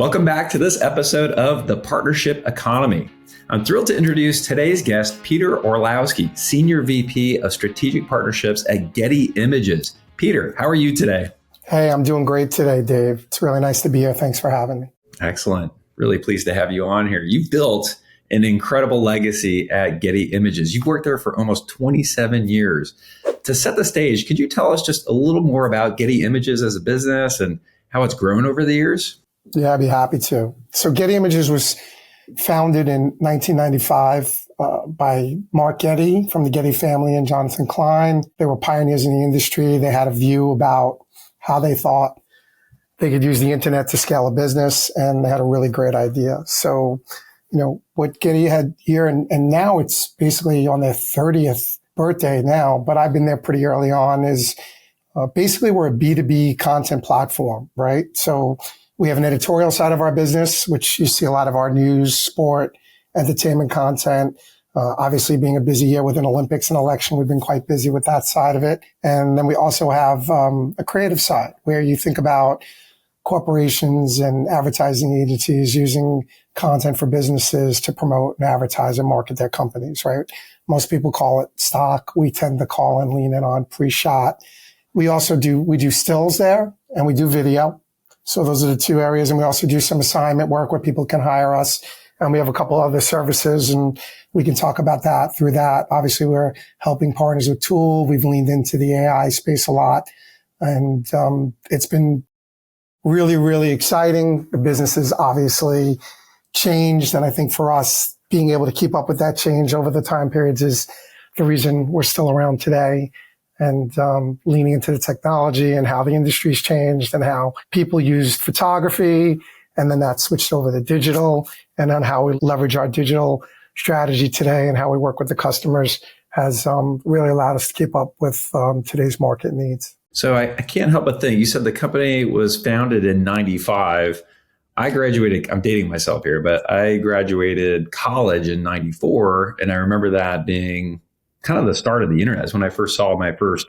Welcome back to this episode of The Partnership Economy. I'm thrilled to introduce today's guest, Peter Orlowsky, Senior VP of Strategic Partnerships at Getty Images. Peter, how are you today? Hey, I'm doing great today, Dave. It's really nice to be here. Thanks for having me. Excellent. Really pleased to have you on here. You've built an incredible legacy at Getty Images. You've worked there for almost 27 years. To set the stage, could you tell us just a little more about Getty Images as a business and how it's grown over the years? Yeah, I'd be happy to. So Getty Images was founded in 1995 by Mark Getty from the Getty family and Jonathan Klein. They were pioneers in the industry. They had a view about how they thought they could use the internet to scale a business, and they had a really great idea. So, what Getty had here, and now it's basically on their 30th birthday now, but I've been there pretty early on, is basically we're a B2B content platform, right? So we have an editorial side of our business, which you see a lot of our news, sport, entertainment content. Obviously, being a busy year with an Olympics and election, we've been quite busy with that side of it. And then we also have a creative side where you think about corporations and advertising agencies using content for businesses to promote and advertise and market their companies, right? Most people call it stock. We tend to call and lean in on pre-shot. We do stills there, and we do video. So those are the two areas. And we also do some assignment work where people can hire us. And we have a couple other services, and we can talk about that through that. Obviously, we're helping partners with tool. We've leaned into the AI space a lot. And it's been really, really exciting. The business has obviously changed. And I think for us, being able to keep up with that change over the time periods is the reason we're still around today. And leaning into the technology and how the industry's changed and how people used photography, and then that switched over to digital, and then how we leverage our digital strategy today and how we work with the customers has really allowed us to keep up with today's market needs. So I can't help but think, you said the company was founded in 95. I graduated, I'm dating myself here, but I graduated college in 94. And I remember that being kind of the start of the internet. It's when I first saw my first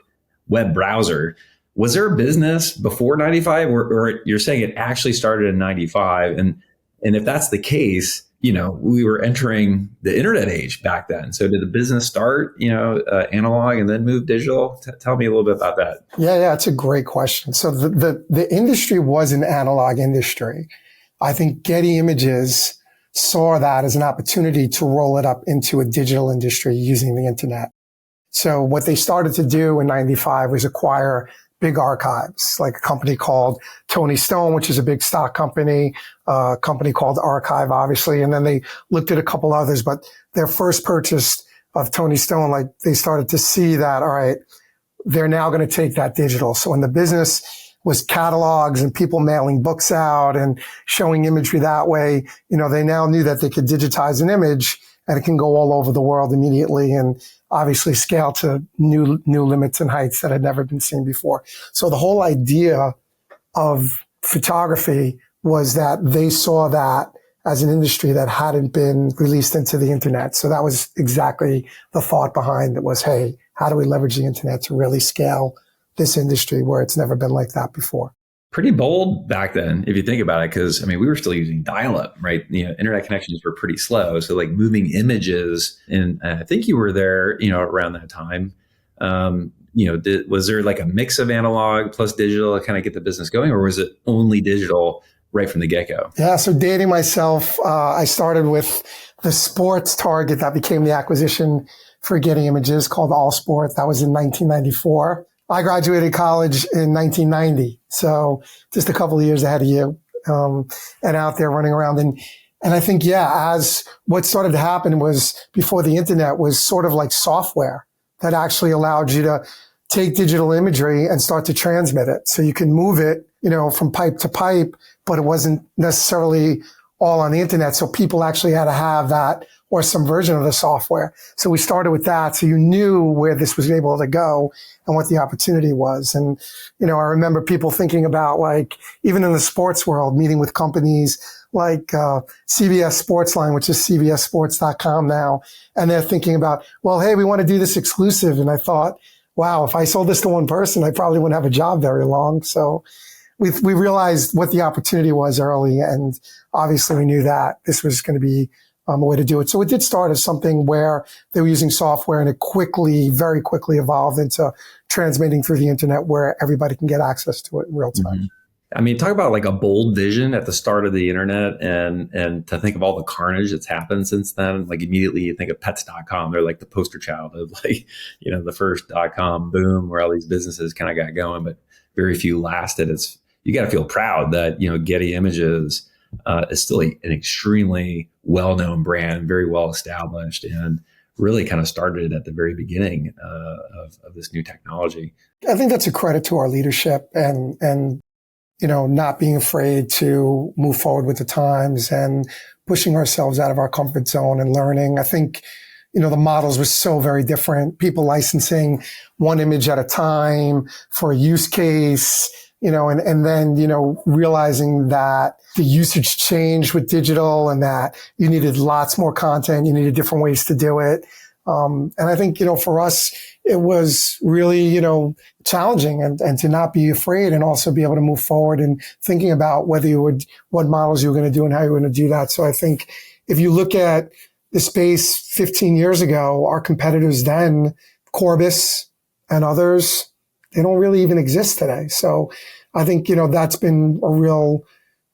web browser. Was there a business before 95, or you're saying it actually started in 95? And if that's the case, we were entering the internet age back then. So did the business start, analog and then move digital? Tell me a little bit about that. Yeah, it's a great question. So the industry was an analog industry. I think Getty Images saw that as an opportunity to roll it up into a digital industry using the internet. So what they started to do in 95 was acquire big archives, like a company called Tony Stone, which is a big stock company, a company called Archive, obviously. And then they looked at a couple others, but their first purchase of Tony Stone, they started to see that, all right, they're now going to take that digital. So when the business was catalogs and people mailing books out and showing imagery that way, they now knew that they could digitize an image and it can go all over the world immediately and obviously scale to new limits and heights that had never been seen before. So the whole idea of photography was that they saw that as an industry that hadn't been released into the internet. So that was exactly the thought behind it was, hey, how do we leverage the internet to really scale this industry where it's never been like that before? Pretty bold back then, if you think about it, because we were still using dial-up, right? Internet connections were pretty slow. So moving images, and I think you were there, around that time. Was there a mix of analog plus digital to kind of get the business going, or was it only digital right from the get-go? Yeah. So dating myself, I started with the sports target that became the acquisition for Getty Images called All Sport. That was in 1994. I graduated college in 1990, so just a couple of years ahead of you, and out there running around. And I think, as what started to happen was before the internet was sort of like software that actually allowed you to take digital imagery and start to transmit it. So you can move it, from pipe to pipe, but it wasn't necessarily all on the internet. So people actually had to have that or some version of the software. So we started with that. So you knew where this was able to go and what the opportunity was. And, I remember people thinking about even in the sports world, meeting with companies like CBS Sportsline, which is cbssports.com now. And they're thinking about, well, hey, we want to do this exclusive. And I thought, wow, if I sold this to one person, I probably wouldn't have a job very long. So we realized what the opportunity was early, and obviously we knew that this was going to be a way to do it. So it did start as something where they were using software, and it very quickly evolved into transmitting through the internet where everybody can get access to it in real time. Mm-hmm. I mean, talk about like a bold vision at the start of the internet, and to think of all the carnage that's happened since then. Like immediately you think of pets.com. They're like the poster child of like, the first .com boom where all these businesses kind of got going, but very few lasted. You got to feel proud that, Getty Images is still an extremely well-known brand, very well established, and really kind of started at the very beginning of this new technology. I think that's a credit to our leadership and not being afraid to move forward with the times and pushing ourselves out of our comfort zone and learning. I think, the models were so very different. People licensing one image at a time for a use case, and then, realizing that the usage changed with digital and that you needed lots more content. You needed different ways to do it. And I think, for us, it was really, challenging and to not be afraid and also be able to move forward and thinking about what models you were going to do and how you were going to do that. So I think if you look at the space 15 years ago, our competitors then, Corbis and others, they don't really even exist today. So I think, that's been a real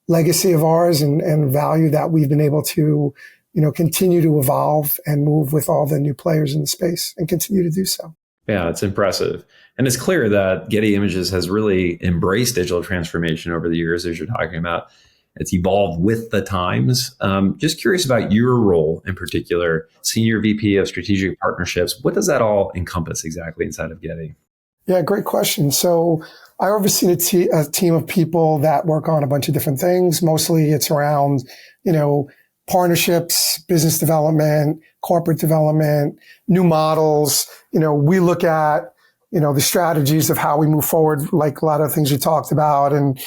legacy of ours and value that we've been able to, continue to evolve and move with all the new players in the space and continue to do so. Yeah, it's impressive. And it's clear that Getty Images has really embraced digital transformation over the years, as you're talking about. It's evolved with the times. Just curious about your role in particular, Senior VP of Strategic Partnerships. What does that all encompass exactly inside of Getty? Yeah, great question. So I oversee a team of people that work on a bunch of different things. Mostly it's around, partnerships, business development, corporate development, new models. We look at, the strategies of how we move forward, like a lot of things you talked about, and,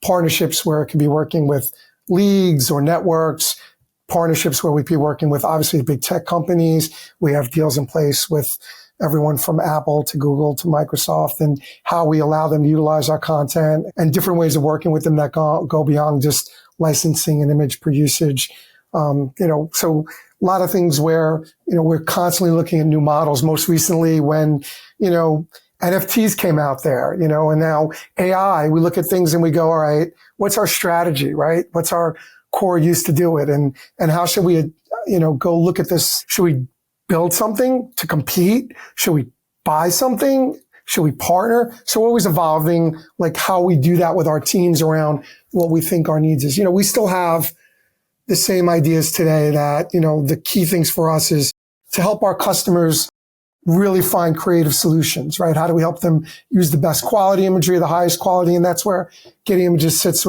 partnerships where it could be working with leagues or networks, partnerships where we'd be working with obviously big tech companies. We have deals in place with everyone from Apple to Google to Microsoft, and how we allow them to utilize our content and different ways of working with them that go beyond just licensing and image per usage. So a lot of things where, we're constantly looking at new models. Most recently when, NFTs came out there, and now AI, we look at things and we go, all right, what's our strategy, right? What's our core use to do it? And how should we, go look at this? Should we build something to compete? Should we buy something? Should we partner? So we're always evolving, like how we do that with our teams around what we think our needs is. We still have the same ideas today that, the key things for us is to help our customers really find creative solutions, right? How do we help them use the best quality imagery, the highest quality? And that's where Getty Images sits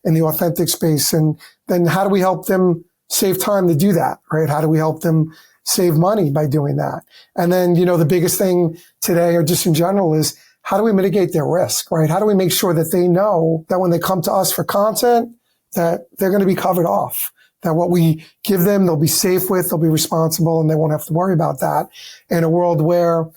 in the authentic space. And then how do we help them save time to do that, right? How do we help them save money by doing that? And then, the biggest thing today or just in general is how do we mitigate their risk, right? How do we make sure that they know that when they come to us for content, that they're going to be covered off, that what we give them, they'll be safe with, they'll be responsible, and they won't have to worry about that in a world where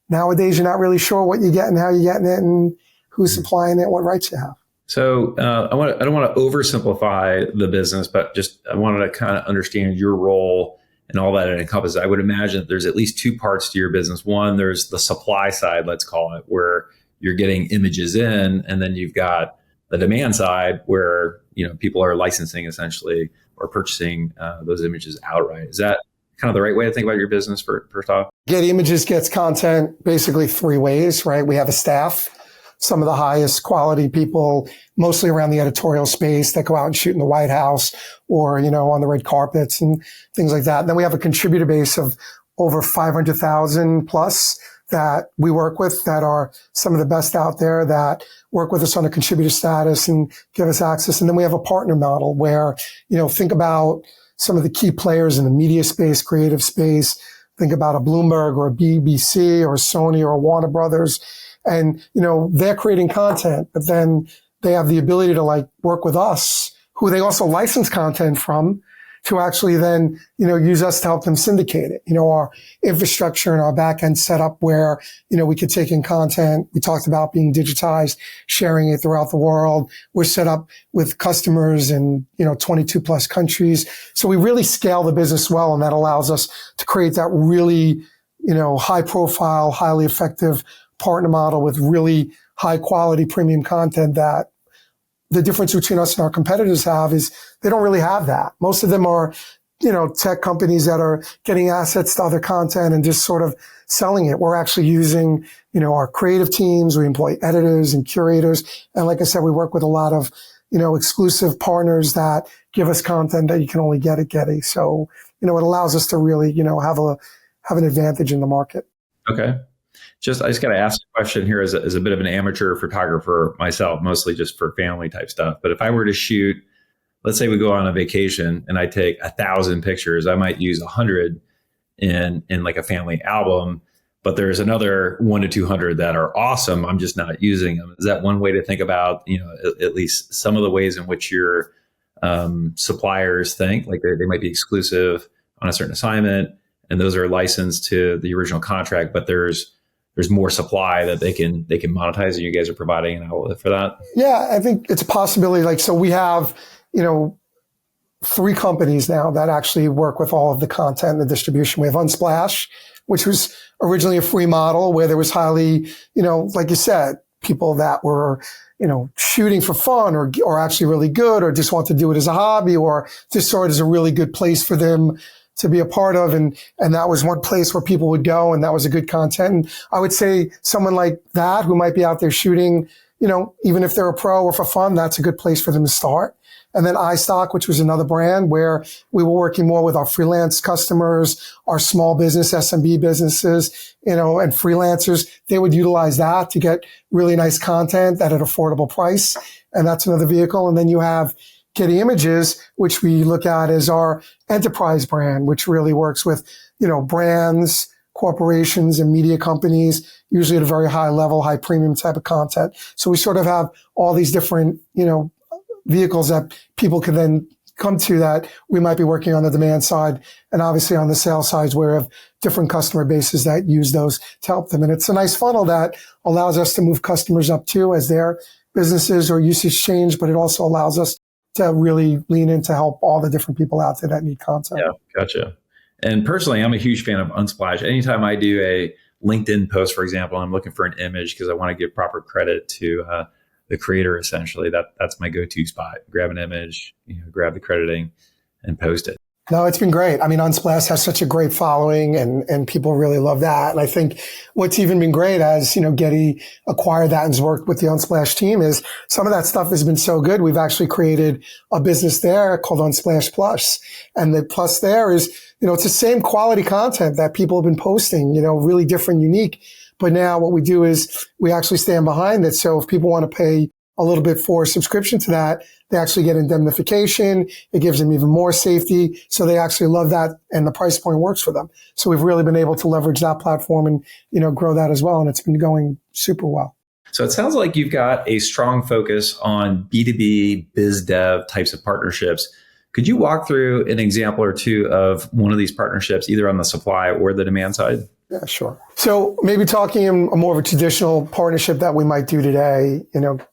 nowadays you're not really sure what you get and how you're getting it and who's supplying it, what rights you have. So I don't want to oversimplify the business, but just I wanted to kind of understand your role and all that it encompasses. I would imagine that there's at least two parts to your business. One, there's the supply side, let's call it, where you're getting images in, and then you've got the demand side where people are licensing essentially or purchasing those images outright. Is that kind of the right way to think about your business first off? Getty Images gets content basically three ways, right? We have a staff, some of the highest quality people, mostly around the editorial space that go out and shoot in the White House or, on the red carpets and things like that. And then we have a contributor base of over 500,000 plus that we work with that are some of the best out there that work with us on a contributor status and give us access. And then we have a partner model where, think about some of the key players in the media space, creative space. Think about a Bloomberg or a BBC or a Sony or a Warner Brothers. And, they're creating content, but then they have the ability to work with us, who they also license content from, to actually then, use us to help them syndicate it. Our infrastructure and our back end set up where, we could take in content. We talked about being digitized, sharing it throughout the world. We're set up with customers in, 22 plus countries. So we really scale the business well, and that allows us to create that really, high profile, highly effective partner model with really high quality premium content that the difference between us and our competitors have is they don't really have that. Most of them are, tech companies that are getting assets to other content and just sort of selling it. We're actually using, our creative teams. We employ editors and curators. And like I said, we work with a lot of, exclusive partners that give us content that you can only get at Getty. So, it allows us to really, have an advantage in the market. Okay. I just got to ask a question here as a bit of an amateur photographer myself, mostly just for family type stuff. But if I were to shoot, let's say we go on a vacation and I take 1,000 pictures, I might use 100 in like a family album, but there's another 100 to 200 that are awesome. I'm just not using them. Is that one way to think about, at least some of the ways in which your suppliers think? Like they might be exclusive on a certain assignment, and those are licensed to the original contract, but there's more supply that they can monetize, and you guys are providing an outlet for that? Yeah, I think it's a possibility. So we have, 3 companies now that actually work with all of the content and the distribution. We have Unsplash, which was originally a free model where there was highly, like you said, people that were, shooting for fun or actually really good, or just want to do it as a hobby, or just saw it as a really good place for them to be a part of. And that was one place where people would go, and that was a good content. And I would say someone like that who might be out there shooting, even if they're a pro or for fun, that's a good place for them to start. And then iStock, which was another brand where we were working more with our freelance customers, our small business, SMB businesses, and freelancers. They would utilize that to get really nice content at an affordable price. And that's another vehicle. And then you have Getty Images, which we look at as our enterprise brand, which really works with, brands, corporations, and media companies, usually at a very high level, high premium type of content. So we sort of have all these different, vehicles that people can then come to that we might be working on the demand side. And obviously on the sales side, we have different customer bases that use those to help them. And it's a nice funnel that allows us to move customers up too as their businesses or usage change, but it also allows us to really lean in to help all the different people out there that need content. Yeah, gotcha. And personally, I'm a huge fan of Unsplash. Anytime I do a LinkedIn post, for example, I'm looking for an image because I want to give proper credit to the creator. Essentially, that's my go-to spot. Grab an image, grab the crediting, and post it. No, it's been great. I mean, Unsplash has such a great following, and people really love that. And I think what's even been great as, Getty acquired that and has worked with the Unsplash team is some of that stuff has been so good. We've actually created a business there called Unsplash Plus. And the plus there is, it's the same quality content that people have been posting, really different, unique. But now what we do is we actually stand behind it. So if people want to pay a little bit for a subscription to that, they actually get indemnification. It gives them even more safety. So they actually love that, and the price point works for them. So we've really been able to leverage that platform and, grow that as well. And it's been going super well. So it sounds like you've got a strong focus on B2B, biz dev types of partnerships. Could you walk through an example or two of one of these partnerships, either on the supply or the demand side? Yeah, sure. So maybe talking in more of a traditional partnership that we might do today,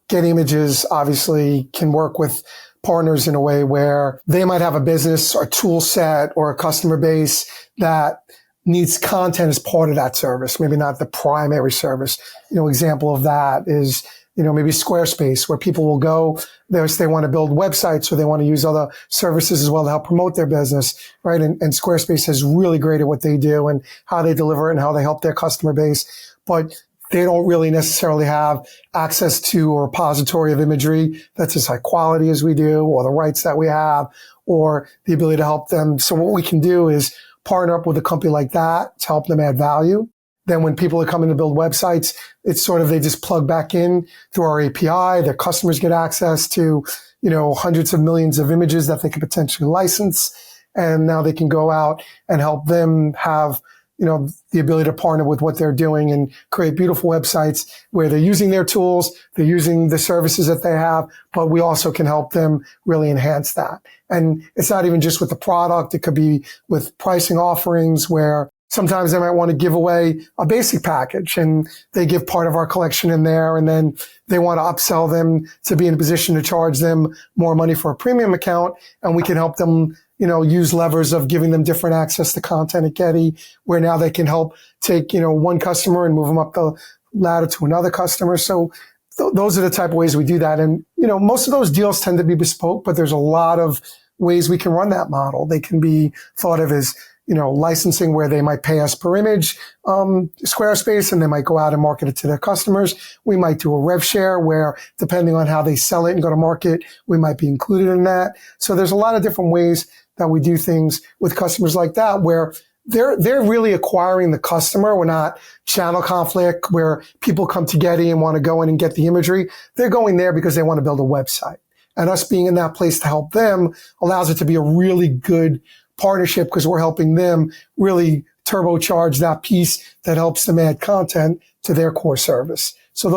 Getty Images obviously can work with partners in a way where they might have a business or tool set or a customer base that needs content as part of that service, maybe not the primary service. Example of that is, maybe Squarespace, where people will go there if they want to build websites or they want to use other services as well to help promote their business, right? And Squarespace is really great at what they do and how they deliver it and how they help their customer base. But they don't really necessarily have access to a repository of imagery that's as high quality as we do, or the rights that we have, or the ability to help them. So what we can do is partner up with a company like that to help them add value. Then when people are coming to build websites, it's sort of, they just plug back in through our API. Their customers get access to, hundreds of millions of images that they could potentially license. And now they can go out and help them have, the ability to partner with what they're doing and create beautiful websites where they're using their tools, they're using the services that they have, but we also can help them really enhance that. And it's not even just with the product. It could be with pricing offerings where sometimes they might want to give away a basic package and they give part of our collection in there, and then they want to upsell them to be in a position to charge them more money for a premium account. And we can help them, use levers of giving them different access to content at Getty, where now they can help take, one customer and move them up the ladder to another customer. So those are the type of ways we do that. And, most of those deals tend to be bespoke, but there's a lot of ways we can run that model. They can be thought of as, licensing where they might pay us per image, Squarespace, and they might go out and market it to their customers. We might do a rev share where, depending on how they sell it and go to market, we might be included in that. So there's a lot of different ways that we do things with customers like that, where they're really acquiring the customer. We're not channel conflict where people come to Getty and want to go in and get the imagery. They're going there because they want to build a website. And us being in that place to help them allows it to be a really good partnership because we're helping them really turbocharge that piece that helps them add content to their core service. So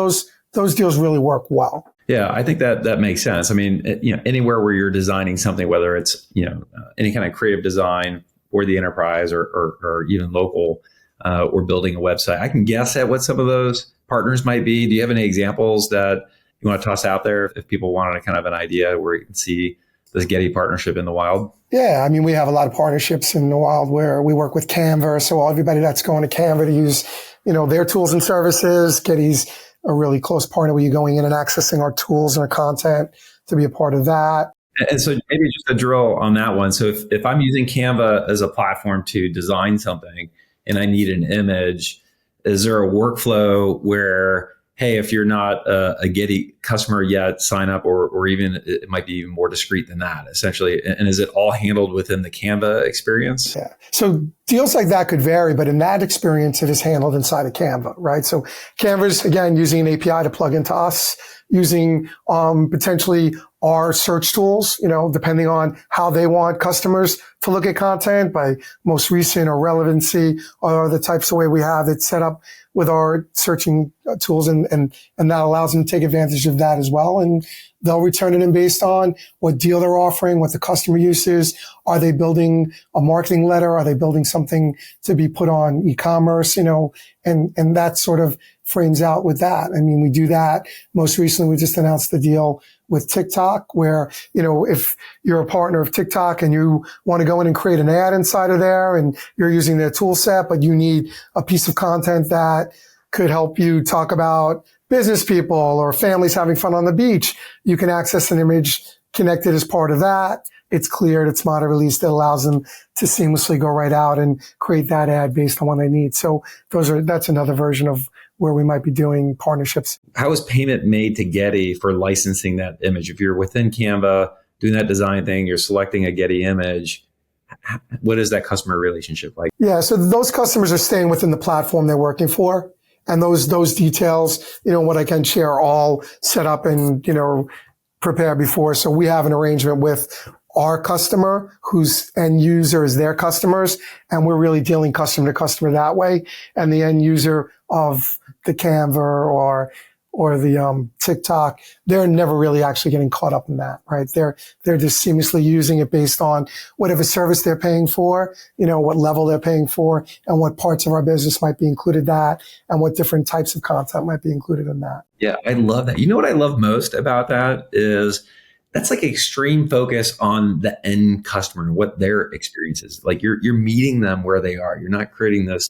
those deals really work well. Yeah, I think that makes sense. I mean, anywhere where you're designing something, whether it's, any kind of creative design or the enterprise or even local, or building a website, I can guess at what some of those partners might be. Do you have any examples that you want to toss out there if people wanted a kind of an idea where you can see this Getty partnership in the wild? Yeah, I mean, we have a lot of partnerships in the wild where we work with Canva. So everybody that's going to Canva to use, their tools and services, Getty's a really close partner where you're going in and accessing our tools and our content to be a part of that. And so maybe just a drill on that one. So if I'm using Canva as a platform to design something and I need an image, is there a workflow where, hey, if you're not a Getty customer yet, sign up, or even it might be even more discreet than that, essentially? And is it all handled within the Canva experience? Yeah. So deals like that could vary, but in that experience, it is handled inside of Canva, right? So Canva's, again, using an API to plug into us, using potentially our search tools, depending on how they want customers to look at content by most recent or relevancy, or the types of way we have it set up with our searching tools. And that allows them to take advantage of that as well. And they'll return it in based on what deal they're offering, what the customer use is. Are they building a marketing letter? Are they building something to be put on e-commerce, and that sort of frames out with that. I mean, we do that. Most recently, we just announced the deal with TikTok where, if you're a partner of TikTok and you want to go in and create an ad inside of there and you're using their tool set, but you need a piece of content that could help you talk about business people or families having fun on the beach, you can access an image connected as part of that. It's cleared, it's model released, that allows them to seamlessly go right out and create that ad based on what they need. So that's another version of where we might be doing partnerships. How is payment made to Getty for licensing that image? If you're within Canva doing that design thing, you're selecting a Getty image, what is that customer relationship like? Yeah, so those customers are staying within the platform they're working for. And those details, what I can share are all set up and, prepared before. So we have an arrangement with our customer whose end user is their customers. And we're really dealing customer to customer that way. And the end user of the Canva or the TikTok, they're never really actually getting caught up in that, right? They're just seamlessly using it based on whatever service they're paying for, what level they're paying for, and what parts of our business might be included that, and what different types of content might be included in that. Yeah, I love that. You know what I love most about that is that's like extreme focus on the end customer and what their experience is. Like you're meeting them where they are. You're not creating this,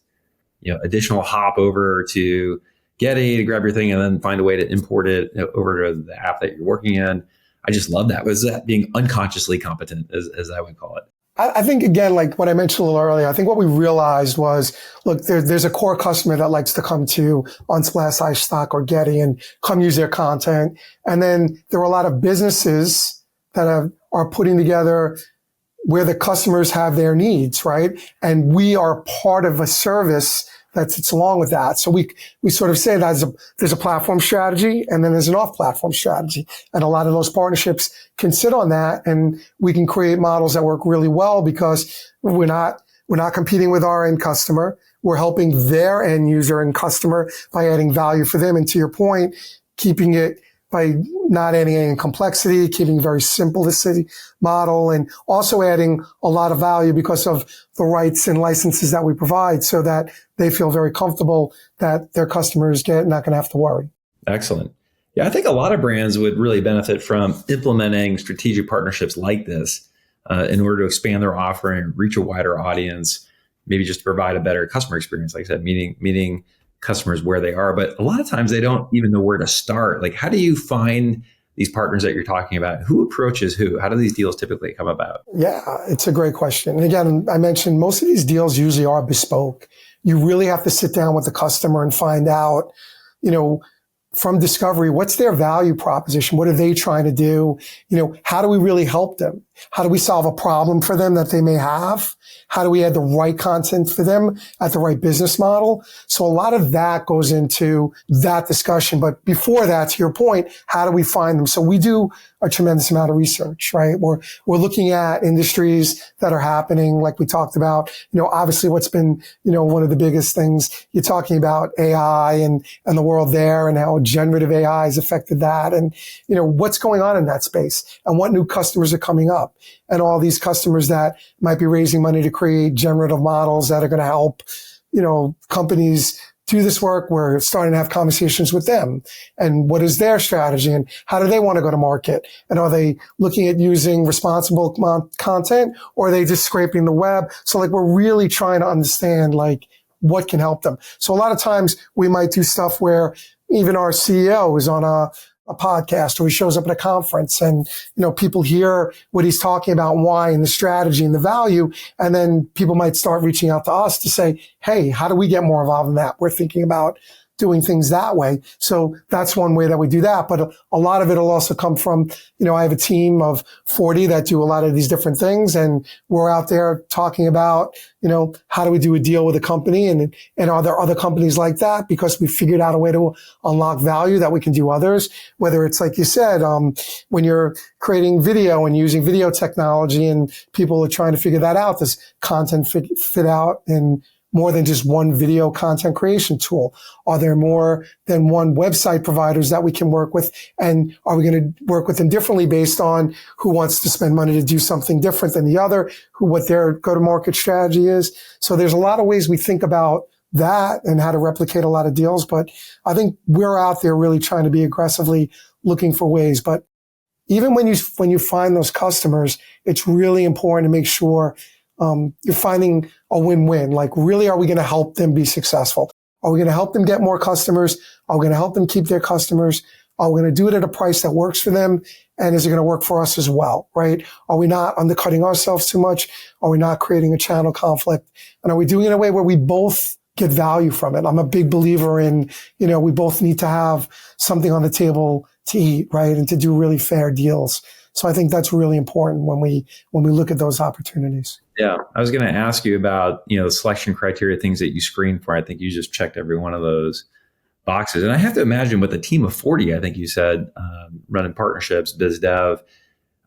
additional hop over to Getty to grab your thing and then find a way to import it over to the app that you're working in. I just love that. Was that being unconsciously competent, as I would call it? I think, again, like what I mentioned a little earlier, I think what we realized was, look, there's a core customer that likes to come to Unsplash, iStock, or Getty and come use their content. And then there are a lot of businesses that are putting together where the customers have their needs, right? And we are part of a service that sits along with that. So we sort of say that there's a platform strategy and then there's an off-platform strategy. And a lot of those partnerships can sit on that, and we can create models that work really well because we're not competing with our end customer. we're helping their end user and customer by adding value for them. And to your point, keeping it by not adding any complexity, keeping very simple the city model, and also adding a lot of value because of the rights and licenses that we provide so that they feel very comfortable that their customers not going to have to worry. Excellent. Yeah, I think a lot of brands would really benefit from implementing strategic partnerships like this in order to expand their offering, reach a wider audience, maybe just to provide a better customer experience. Like I said, meeting customers where they are. But a lot of times they don't even know where to start. Like, how do you find these partners that you're talking about? Who approaches who? How do these deals typically come about? Yeah, it's a great question. And again, I mentioned most of these deals usually are bespoke. You really have to sit down with the customer and find out, from discovery, what's their value proposition? What are they trying to do? How do we really help them? How do we solve a problem for them that they may have? How do we add the right content for them at the right business model? So a lot of that goes into that discussion. But before that, to your point, how do we find them? So we do a tremendous amount of research, right? We're looking at industries that are happening, like we talked about, obviously what's been, one of the biggest things. You're talking about AI and the world there and how generative AI has affected that and, what's going on in that space and what new customers are coming up and all these customers that might be raising money to create generative models that are going to help, companies do this work. We're starting to have conversations with them and what is their strategy and how do they want to go to market? And are they looking at using responsible content or are they just scraping the web? So we're really trying to understand what can help them. So a lot of times we might do stuff where even our CEO is on a podcast or he shows up at a conference and, people hear what he's talking about and why and the strategy and the value. And then people might start reaching out to us to say, hey, how do we get more involved in that? We're thinking about doing things that way. So that's one way that we do that. But a lot of it will also come from, I have a team of 40 that do a lot of these different things. And we're out there talking about, how do we do a deal with a company? And are there other companies like that? Because we figured out a way to unlock value that we can do others, whether it's like you said, when you're creating video and using video technology and people are trying to figure that out, does content fit out in more than just one video content creation tool? Are there more than one website providers that we can work with? And are we going to work with them differently based on who wants to spend money to do something different than the other, what their go-to-market strategy is? So there's a lot of ways we think about that and how to replicate a lot of deals. But I think we're out there really trying to be aggressively looking for ways. But even when you find those customers, it's really important to make sure you're finding a win-win. Really, are we going to help them be successful? Are we going to help them get more customers? Are we going to help them keep their customers? Are we going to do it at a price that works for them? And is it going to work for us as well, right? Are we not undercutting ourselves too much? Are we not creating a channel conflict? And are we doing it in a way where we both get value from it? I'm a big believer in, we both need to have something on the table to eat, right? And to do really fair deals. So I think that's really important when we look at those opportunities. Yeah, I was going to ask you about, the selection criteria, things that you screen for. I think you just checked every one of those boxes. And I have to imagine with a team of 40, I think you said, running partnerships, biz dev,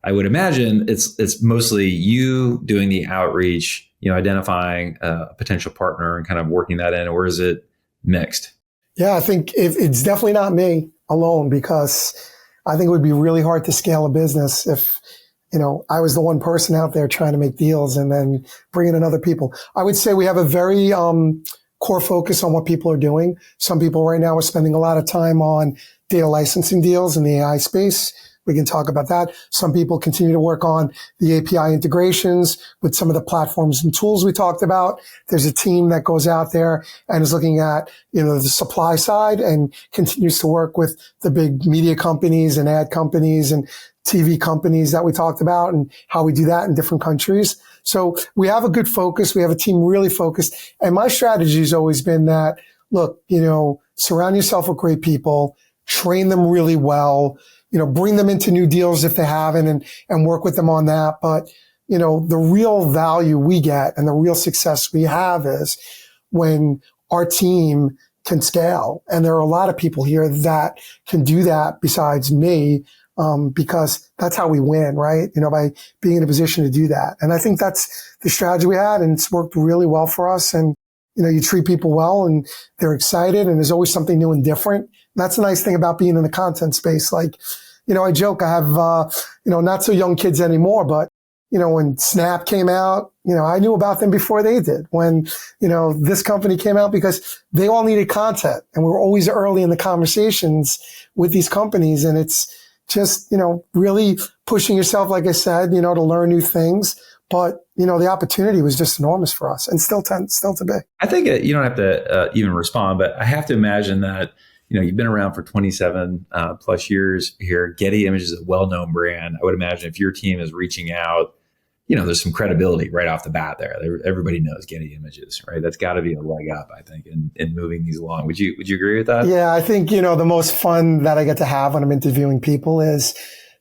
I would imagine it's mostly you doing the outreach, identifying a potential partner and kind of working that in, or is it mixed? Yeah, I think it's definitely not me alone because I think it would be really hard to scale a business if, I was the one person out there trying to make deals and then bringing in other people. I would say we have a very core focus on what people are doing. Some people right now are spending a lot of time on data licensing deals in the AI space. We can talk about that. Some people continue to work on the API integrations with some of the platforms and tools we talked about. There's a team that goes out there and is looking at, the supply side and continues to work with the big media companies and ad companies and TV companies that we talked about and how we do that in different countries. So we have a good focus. We have a team really focused. And my strategy has always been that, look, surround yourself with great people, train them really well, bring them into new deals if they haven't and work with them on that. But, the real value we get and the real success we have is when our team can scale. And there are a lot of people here that can do that besides me, because that's how we win, right? By being in a position to do that. And I think that's the strategy we had and it's worked really well for us. And you treat people well and they're excited and there's always something new and different. And that's a nice thing about being in the content space. Like, I joke, I have, not so young kids anymore, but, when Snap came out, I knew about them before they did. When, this company came out, because they all needed content and we were always early in the conversations with these companies. And it's just, really pushing yourself, like I said, to learn new things. But, the opportunity was just enormous for us and still to be. I think you don't have to even respond, but I have to imagine that, you've been around for 27 plus years here. Getty Images is a well-known brand. I would imagine if your team is reaching out, there's some credibility right off the bat there. Everybody knows Getty Images, right? That's got to be a leg up, I think, in moving these along. Would you agree with that? Yeah, I think, the most fun that I get to have when I'm interviewing people is,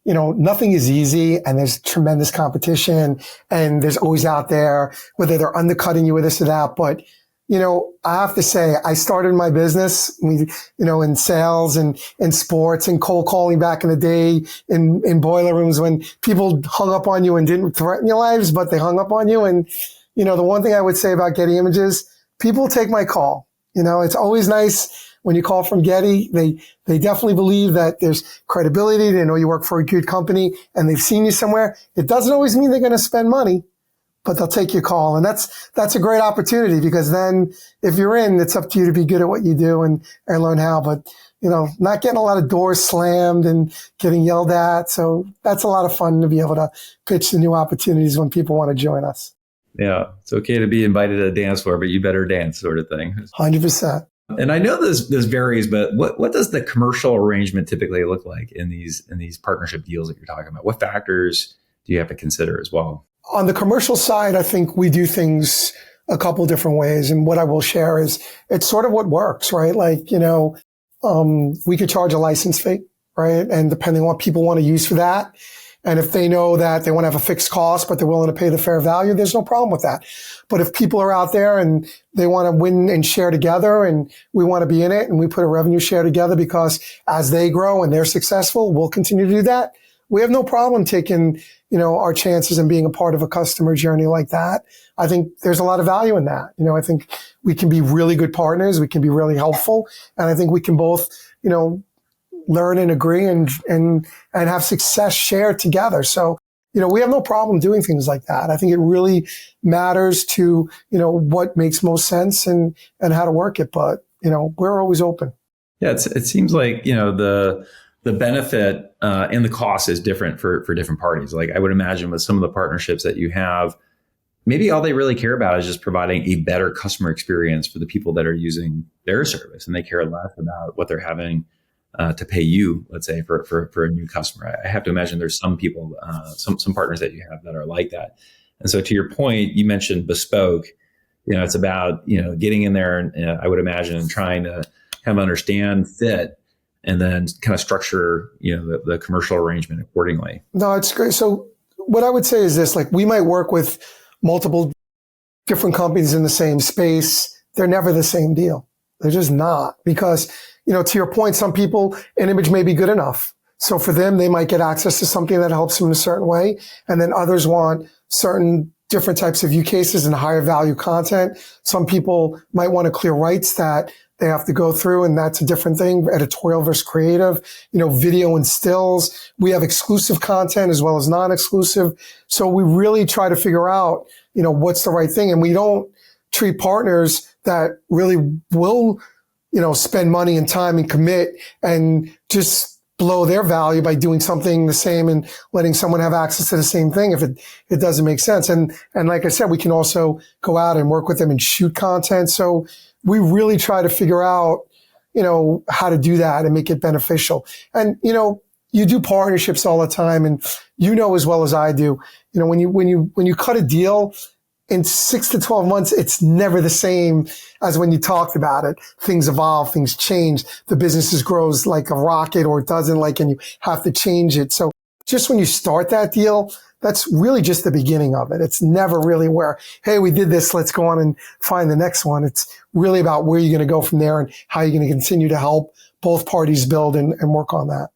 nothing is easy and there's tremendous competition and there's always out there, whether they're undercutting you with this or that. But, I have to say, I started my business, in sales and in sports and cold calling back in the day in boiler rooms when people hung up on you and didn't threaten your lives, but they hung up on you. And, the one thing I would say about Getty Images, people take my call. It's always nice when you call from Getty. They definitely believe that there's credibility. They know you work for a good company and they've seen you somewhere. It doesn't always mean they're going to spend money, but they'll take your call. And that's a great opportunity, because then if you're in, it's up to you to be good at what you do and learn how. But, not getting a lot of doors slammed and getting yelled at. So that's a lot of fun to be able to pitch the new opportunities when people want to join us. Yeah. It's okay to be invited to the dance floor, but you better dance, sort of thing. 100%. And I know this varies, but what does the commercial arrangement typically look like in these partnership deals that you're talking about? What factors do you have to consider as well? On the commercial side, I think we do things a couple different ways. And what I will share is it's sort of what works, right? Like, we could charge a license fee, right? And depending on what people want to use for that. And if they know that they want to have a fixed cost, but they're willing to pay the fair value, there's no problem with that. But if people are out there and they want to win and share together and we want to be in it and we put a revenue share together, because as they grow and they're successful, we'll continue to do that. We have no problem taking, our chances and being a part of a customer journey like that. I think there's a lot of value in that. I think we can be really good partners. We can be really helpful. And I think we can both, learn and agree and have success shared together. So, we have no problem doing things like that. I think it really matters to, what makes most sense and how to work it. But, we're always open. Yeah, it seems like, the benefit and the cost is different for different parties. Like I would imagine with some of the partnerships that you have, maybe all they really care about is just providing a better customer experience for the people that are using their service, and they care less about what they're having to pay you, let's say, for a new customer. I have to imagine there's some people, some partners that you have that are like that. And so to your point, you mentioned bespoke. It's about getting in there and I would imagine and trying to have understand fit, and then kind of structure, the commercial arrangement accordingly. No, it's great. So what I would say is this, like we might work with multiple different companies in the same space. They're never the same deal. They're just not, because, to your point, some people, an image may be good enough. So for them, they might get access to something that helps them in a certain way. And then others want certain different types of use cases and higher value content. Some people might want to clear rights that they have to go through, and that's a different thing, editorial versus creative, video and stills. We have exclusive content as well as non-exclusive. So we really try to figure out, what's the right thing. And we don't treat partners that really will, spend money and time and commit and just blow their value by doing something the same and letting someone have access to the same thing if it doesn't make sense. And like I said, we can also go out and work with them and shoot content. So we really try to figure out, how to do that and make it beneficial. And, you do partnerships all the time, and as well as I do, when you cut a deal in 6 to 12 months, it's never the same as when you talked about it. Things evolve, things change. The business grows like a rocket, or it doesn't, and you have to change it. So just when you start that deal, that's really just the beginning of it. It's never really where, hey, we did this, let's go on and find the next one. It's really about where you're going to go from there and how you're going to continue to help both parties build and work on that.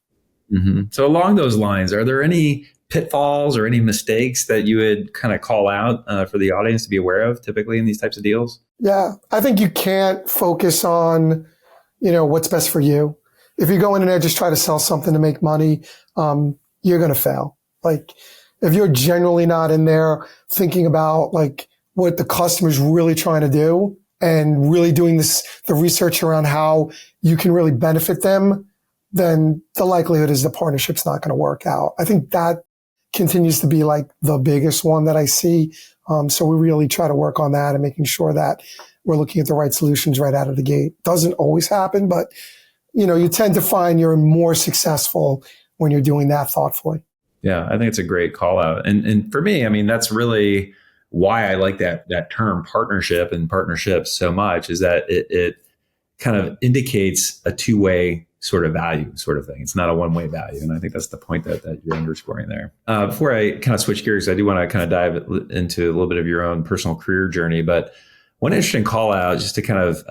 Mm-hmm. So along those lines, are there any pitfalls or any mistakes that you would kind of call out for the audience to be aware of typically in these types of deals? Yeah. I think you can't focus on, what's best for you. If you go in there, just try to sell something to make money, you're going to fail. Like if you're generally not in there thinking about like what the customer's really trying to do and really doing the research around how you can really benefit them, then the likelihood is the partnership's not going to work out. I think that continues to be like the biggest one that I see. So we really try to work on that and making sure that we're looking at the right solutions right out of the gate. Doesn't always happen, but you tend to find you're more successful when you're doing that thoughtfully. Yeah, I think it's a great call out. And for me, I mean, that's really why I like that term partnership and partnerships so much, is that it kind of indicates a two-way sort of value sort of thing. It's not a one-way value. And I think that's the point that you're underscoring there. Before I kind of switch gears, I do want to kind of dive into a little bit of your own personal career journey. But one interesting call out, just to kind of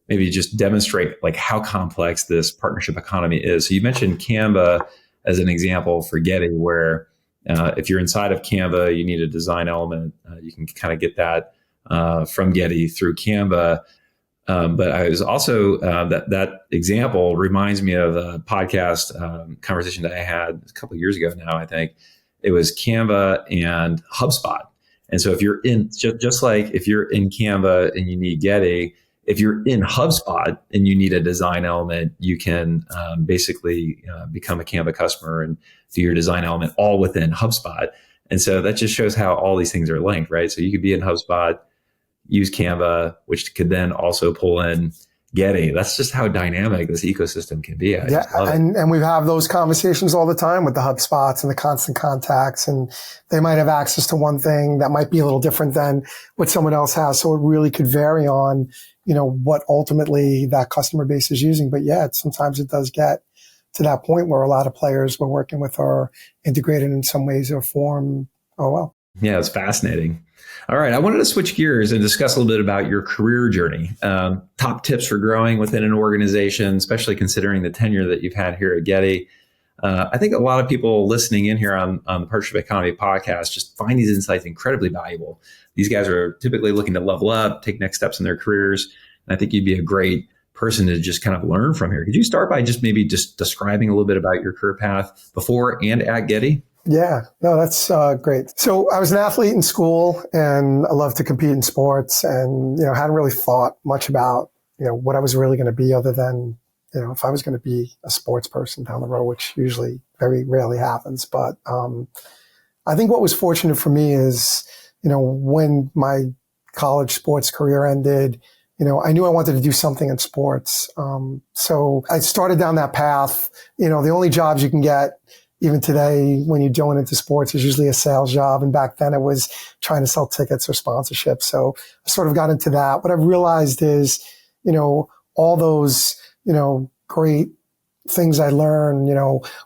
maybe just demonstrate like how complex this partnership economy is. So you mentioned Canva as an example for Getty, where if you're inside of Canva, you need a design element. You can kind of get that from Getty through Canva. But I was also that example reminds me of a podcast conversation that I had a couple of years ago now. I think it was Canva and HubSpot. And so if you're in just like if you're in Canva and you need Getty, if you're in HubSpot and you need a design element, you can basically become a Canva customer and do your design element all within HubSpot. And so that just shows how all these things are linked, right? So you could be in HubSpot, use Canva, which could then also pull in Getty. That's just how dynamic this ecosystem can be. I just love it. And we have those conversations all the time with the HubSpots and the constant contacts, and they might have access to one thing that might be a little different than what someone else has. So it really could vary on, what ultimately that customer base is using. But yeah, sometimes it does get to that point where a lot of players we're working with are integrated in some ways or form. Oh, well. Yeah, it's fascinating. All right. I wanted to switch gears and discuss a little bit about your career journey. Top tips for growing within an organization, especially considering the tenure that you've had here at Getty. I think a lot of people listening in here on the Partnership Economy podcast just find these insights incredibly valuable. These guys are typically looking to level up, take next steps in their careers. And I think you'd be a great person to just kind of learn from here. Could you start by just maybe just describing a little bit about your career path before and at Getty? Yeah, no, that's great. So I was an athlete in school and I loved to compete in sports and, hadn't really thought much about, what I was really going to be other than, if I was going to be a sports person down the road, which usually very rarely happens. But I think what was fortunate for me is, when my college sports career ended, I knew I wanted to do something in sports. So I started down that path. The only jobs you can get even today, when you're going into sports, is usually a sales job. And back then it was trying to sell tickets or sponsorships. So I sort of got into that. What I've realized is, all those, great things I learned,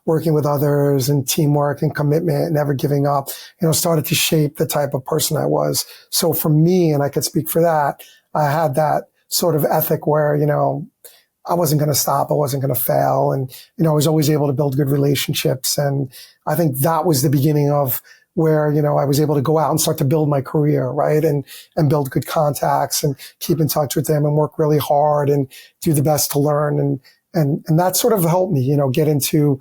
working with others and teamwork and commitment and never giving up, started to shape the type of person I was. So for me, and I could speak for that, I had that sort of ethic where, I wasn't going to stop. I wasn't going to fail. And, I was always able to build good relationships. And I think that was the beginning of where, I was able to go out and start to build my career, right? And build good contacts and keep in touch with them and work really hard and do the best to learn. And that sort of helped me, get into,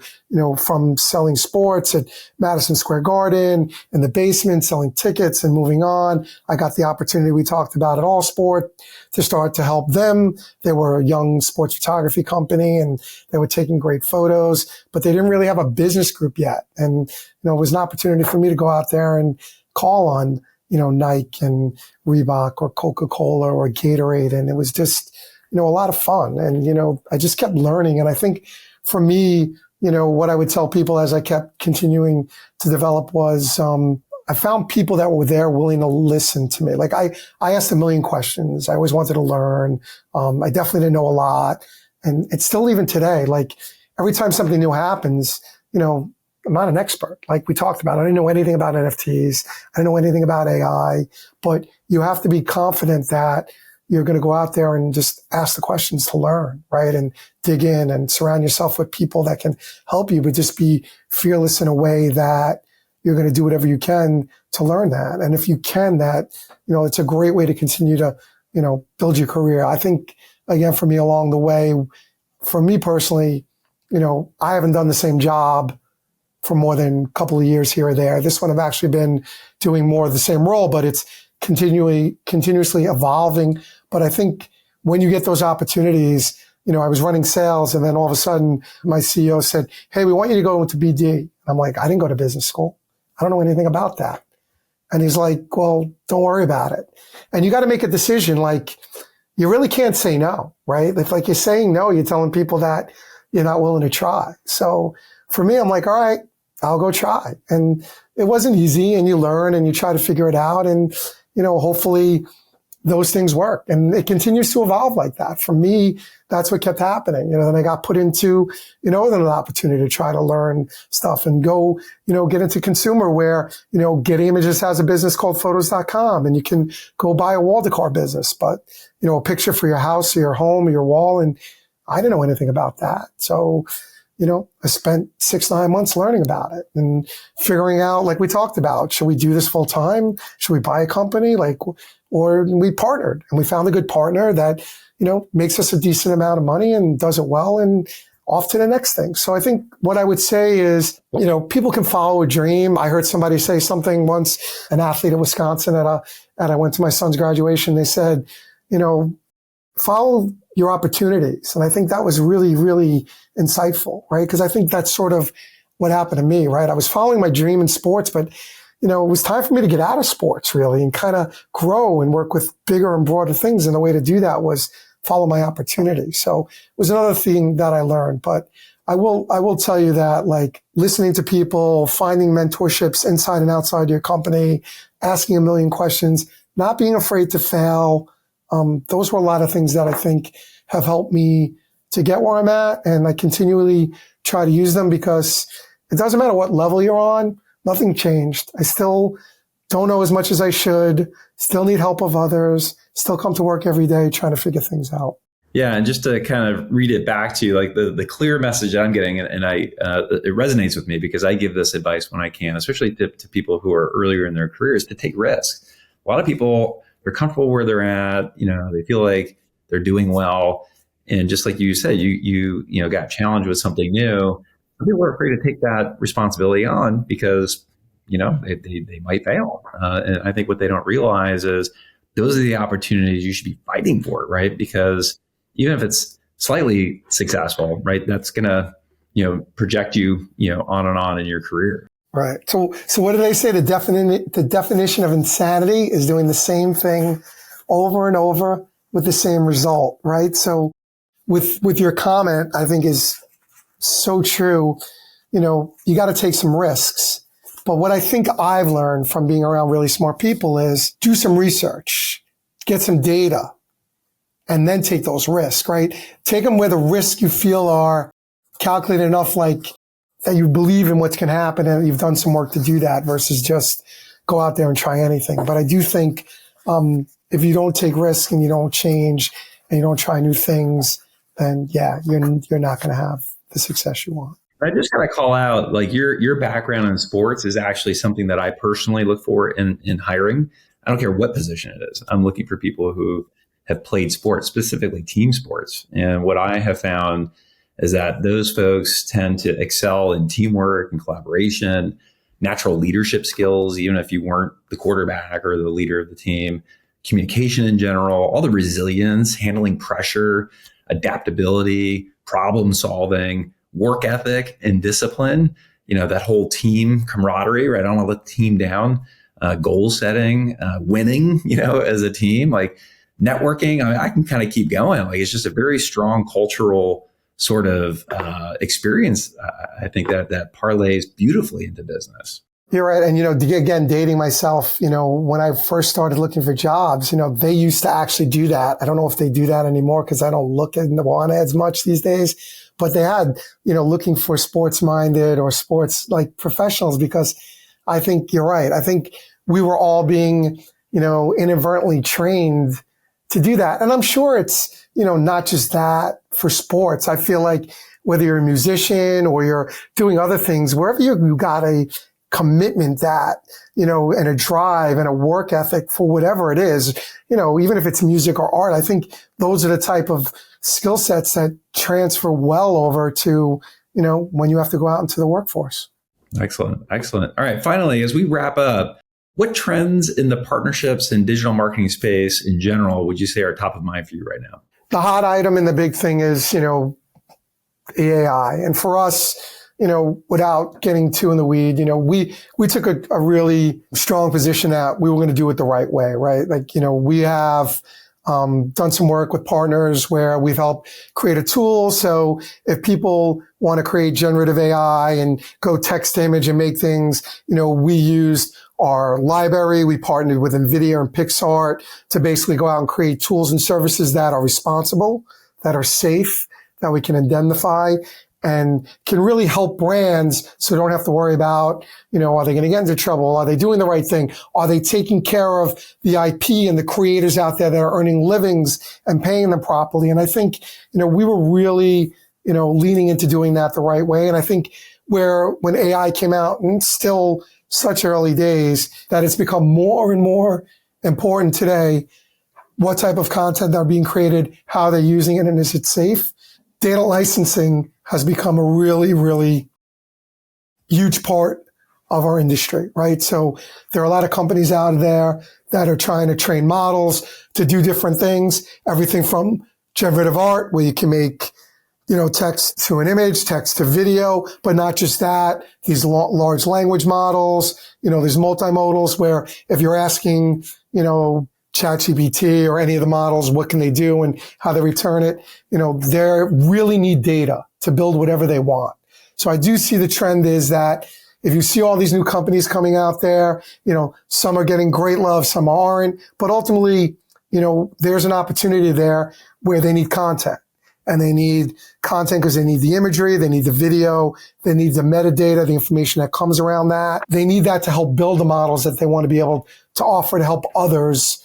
from selling sports at Madison Square Garden in the basement, selling tickets and moving on. I got the opportunity we talked about at All Sport to start to help them. They were a young sports photography company and they were taking great photos, but they didn't really have a business group yet. And, it was an opportunity for me to go out there and call on, Nike and Reebok or Coca-Cola or Gatorade. And it was just, a lot of fun. And, I just kept learning. And I think for me, what I would tell people as I kept continuing to develop was, I found people that were there willing to listen to me. Like I asked a million questions. I always wanted to learn. I definitely didn't know a lot. And it's still even today, like every time something new happens, I'm not an expert. Like we talked about, I didn't know anything about NFTs. I didn't know anything about AI, but you have to be confident that you're going to go out there and just ask the questions to learn, right? And dig in and surround yourself with people that can help you, but just be fearless in a way that, you're going to do whatever you can to learn that. And if you can, that, it's a great way to continue to, build your career. I think, again, for me along the way, for me personally, I haven't done the same job for more than a couple of years here or there. This one I've actually been doing more of the same role, but it's continuously evolving. But I think when you get those opportunities, I was running sales, and then all of a sudden my CEO said, "Hey, we want you to go into BD." I'm like, "I didn't go to business school. I don't know anything about that." And he's like, "Well, don't worry about it." And you got to make a decision. Like, you really can't say no, right? If like you're saying no, you're telling people that you're not willing to try. So for me, I'm like, all right, I'll go try. And it wasn't easy, and you learn and you try to figure it out. And, hopefully those things work, and it continues to evolve like that. For me, that's what kept happening. Then I got put into, an opportunity to try to learn stuff and go, get into consumer where, Getty Images has a business called photos.com, and you can go buy a wall decor business, but, a picture for your house or your home or your wall. And I didn't know anything about that. So, I spent 6-9 months learning about it and figuring out, like we talked about, should we do this full time? Should we buy a company? Or we partnered, and we found a good partner that, makes us a decent amount of money and does it well, and off to the next thing. So I think what I would say is, people can follow a dream. I heard somebody say something once, an athlete in Wisconsin I went to my son's graduation. They said, follow your opportunities. And I think that was really, really insightful, right? Because I think that's sort of what happened to me, right? I was following my dream in sports, but, it was time for me to get out of sports really and kind of grow and work with bigger and broader things. And the way to do that was follow my opportunity. So it was another thing that I learned. But I will tell you that, like, listening to people, finding mentorships inside and outside your company, asking a million questions, not being afraid to fail, those were a lot of things that I think have helped me to get where I'm at. And I continually try to use them, because it doesn't matter what level you're on, nothing changed. I still don't know as much as I should, still need help of others, still come to work every day trying to figure things out. Yeah, and just to kind of read it back to you, like the clear message I'm getting, and it resonates with me because I give this advice when I can, especially to people who are earlier in their careers, to take risks. A lot of people, they're comfortable where they're at, they feel like they're doing well, and just like you said, you got challenged with something new. People are afraid to take that responsibility on because, they might fail. And I think what they don't realize is those are the opportunities you should be fighting for, right? Because even if it's slightly successful, right, that's going to, project you, on and on in your career. Right. So what do they say? The definition of insanity is doing the same thing over and over with the same result, right? So with your comment, I think is so true. You got to take some risks. But what I think I've learned from being around really smart people is do some research, get some data, and then take those risks, right? Take them where the risks you feel are calculated enough, like that you believe in what's going to happen and you've done some work to do that, versus just go out there and try anything. But I do think if you don't take risks and you don't change and you don't try new things, then yeah, you're not going to have the success you want. I just got to call out, like, your background in sports is actually something that I personally look for in hiring. I don't care what position it is. I'm looking for people who have played sports, specifically team sports. And what I have found is that those folks tend to excel in teamwork and collaboration, natural leadership skills, even if you weren't the quarterback or the leader of the team, communication in general, all the resilience, handling pressure, adaptability, problem solving, work ethic and discipline, that whole team camaraderie, right? I don't want to let the team down, goal setting, winning, as a team, like networking. I mean, I can kind of keep going. Like, it's just a very strong cultural sort of experience. I think that parlays beautifully into business. You're right. And, again, dating myself, when I first started looking for jobs, they used to actually do that. I don't know if they do that anymore because I don't look at the want ads much these days, but they had, looking for sports minded or sports like professionals, because I think you're right. I think we were all being, inadvertently trained to do that. And I'm sure it's, not just that for sports. I feel like whether you're a musician or you're doing other things, wherever you got a commitment that, and a drive and a work ethic for whatever it is, even if it's music or art. I think those are the type of skill sets that transfer well over to, when you have to go out into the workforce. Excellent. Excellent. All right. Finally, as we wrap up, what trends in the partnerships and digital marketing space in general would you say are top of mind for you right now? The hot item and the big thing is, AI. And for us, without getting too in the weed, we took a really strong position that we were going to do it the right way, right? Like, we have done some work with partners where we've helped create a tool. So if people want to create generative AI and go text to image and make things, we used our library. We partnered with NVIDIA and Pixar to basically go out and create tools and services that are responsible, that are safe, that we can indemnify, and can really help brands so they don't have to worry about, are they going to get into trouble? Are they doing the right thing? Are they taking care of the IP and the creators out there that are earning livings and paying them properly? And I think, we were really, leaning into doing that the right way. And I think when AI came out, and still such early days, that it's become more and more important today, what type of content are being created, how they're using it, and is it safe? Data licensing has become a really, really huge part of our industry, right? So there are a lot of companies out there that are trying to train models to do different things, everything from generative art, where you can make, text to an image, text to video, but not just that. These large language models, there's multimodals where if you're asking, ChatGPT or any of the models, what can they do and how they return it, they really need data to build whatever they want. So I do see the trend is that if you see all these new companies coming out there, some are getting great love, some aren't, but ultimately, there's an opportunity there where they need content. And they need content because they need the imagery, they need the video, they need the metadata, the information that comes around that. They need that to help build the models that they want to be able to offer to help others,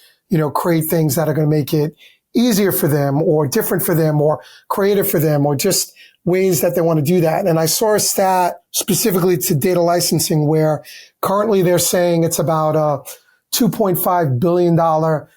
create things that are going to make it easier for them or different for them or creative for them or just ways that they want to do that. And I saw a stat specifically to data licensing where currently they're saying it's about a $2.5 billion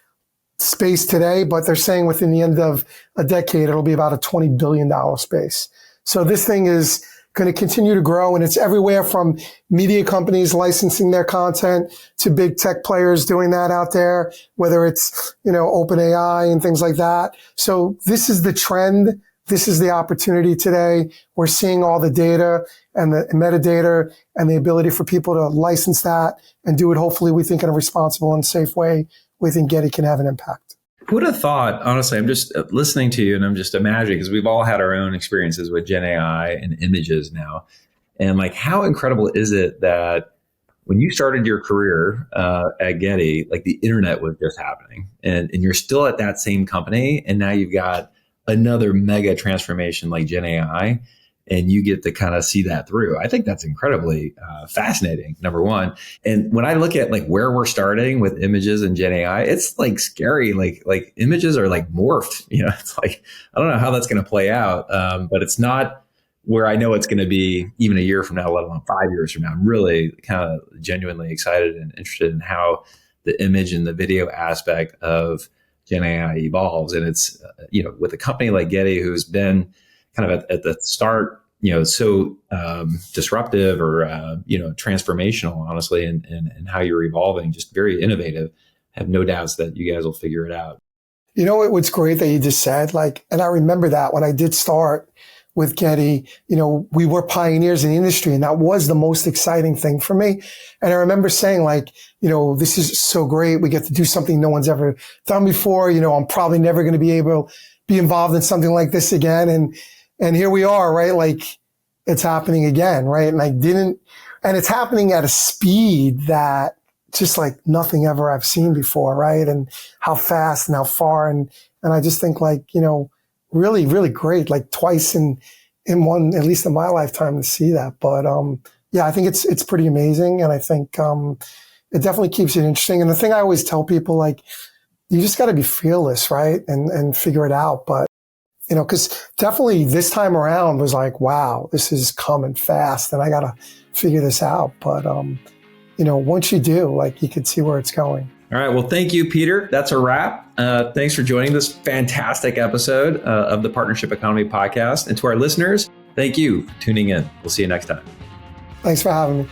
space today, but they're saying within the end of a decade, it'll be about a $20 billion space. So this thing is going to continue to grow, and it's everywhere from media companies licensing their content to big tech players doing that out there, whether it's, OpenAI and things like that. So this is the trend. This is the opportunity today. We're seeing all the data and the metadata and the ability for people to license that and do it, hopefully, we think, in a responsible and safe way. We think Getty can have an impact. Who would have thought, honestly, I'm just listening to you and I'm just imagining, because we've all had our own experiences with Gen AI and images now. And like, how incredible is it that when you started your career at Getty, like the internet was just happening and you're still at that same company. And now you've got another mega transformation like Gen AI. And you get to kind of see that through. I think that's incredibly fascinating, number one. And when I look at like where we're starting with images and Gen AI, it's like scary. Like images are like morphed. It's like, I don't know how that's going to play out, but it's not where I know it's going to be even a year from now, let alone 5 years from now. I'm really kind of genuinely excited and interested in how the image and the video aspect of Gen AI evolves. And it's, with a company like Getty, who's been kind of at the start, so disruptive or, transformational, honestly, and how you're evolving, just very innovative. I have no doubts that you guys will figure it out. What's great that you just said, and I remember that when I did start with Getty, we were pioneers in the industry, and that was the most exciting thing for me. And I remember saying this is so great. We get to do something no one's ever done before. I'm probably never going to be able to be involved in something like this again. And here we are, right? Like it's happening again, right? And it's happening at a speed that just like nothing ever I've seen before, right? And how fast and how far. And I just think really, really great, like twice in one, at least in my lifetime, to see that. But, I think it's pretty amazing. And I think, it definitely keeps it interesting. And the thing I always tell people, you just got to be fearless, right? And figure it out. But because definitely this time around was like, wow, this is coming fast and I got to figure this out. But, once you do, like, you could see where it's going. All right. Well, thank you, Peter. That's a wrap. Thanks for joining this fantastic episode of the Partnership Economy podcast. And to our listeners, thank you for tuning in. We'll see you next time. Thanks for having me.